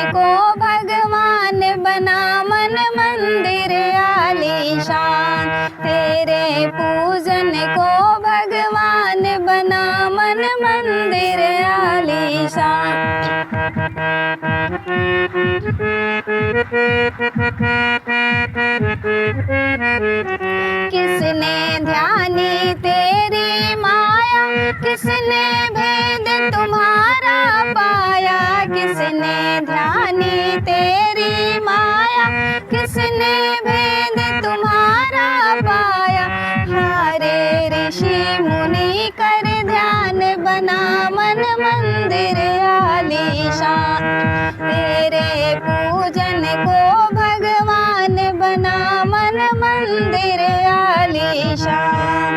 को भगवान बना मन मंदिर आलीशान। तेरे पूजन को भगवान बना मन मंदिर आलीशान। किसने ध्यानी तेरी माया, किसने भेद तुम्हारा पाया। किसने ध्यानी तेरी माया, किसने भेद तुम्हारा पाया। हारे ऋषि मुनि कर ध्यान बना मन मंदिर आलीशान। तेरे पूजन को भगवान बना मन मंदिर आलीशान।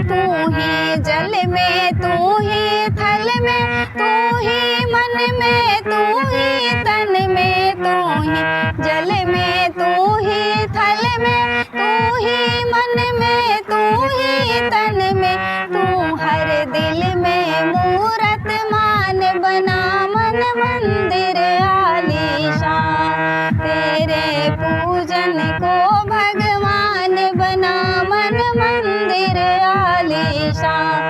तू ही जल में, तू ही थल में, तू ही मन में, तू ही तन में। तू ही जल में, तू ही थल में, तू ही मन में, तू ही तन में। तू हर दिल में मूरत मान बना मन मंदिर आलीशान। तेरे पूजन को भगवान बना मन मंदिर आलीशान।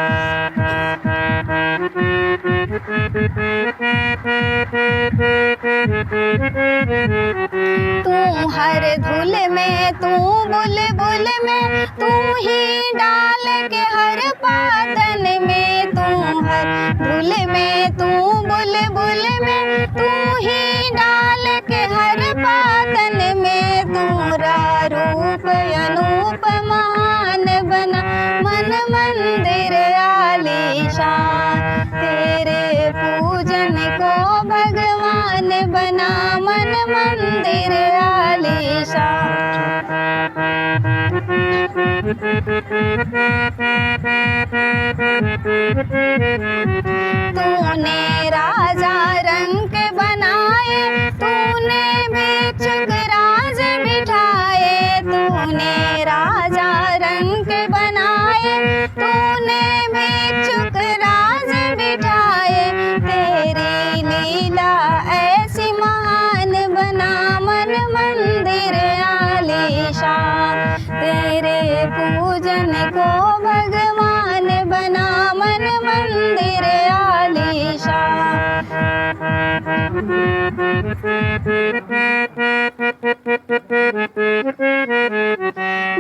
तू हर धुल में, तू बुलबुल में, तू ही डाल के हर पातन में। तू हर धुल में, तू बुलबुल में, तू ही डाल के हर पातन में। तूरा रूप अनूप महान बना मन मंदिर आलीशान। तेरे पूजन को भगवान बना मन मंदिर आलीशान। तूने राजा रंग बनाए, तूने भिक्षुक राज बिठाए। तूने राजा रंग बनाए, तूने भिक्षुक राज बिठाए। तेरी लीला ऐसी महान बना मन मंदिर आलीशान। तेरे पूजन को भगवान बना मन मंदिर आलीशान।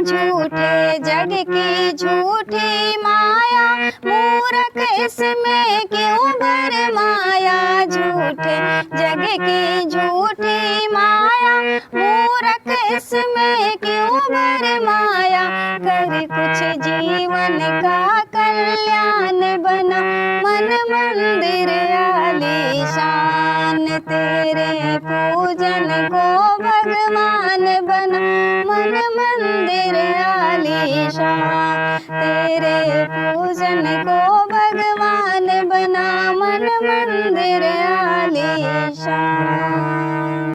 झूठे जग की झूठी माया, मूर्ख इसमें क्यों भरमाया। झूठे जग की झूठी माया, मूर्ख इसमें क्यों भरमाया। कर कुछ जीवन का कल्याण बना मन मंदिर आलीशान। तेरे पूजन को भगवान बना मन मंदिर आलीशान। तेरे पूजन को भगवान बना मन मंदिर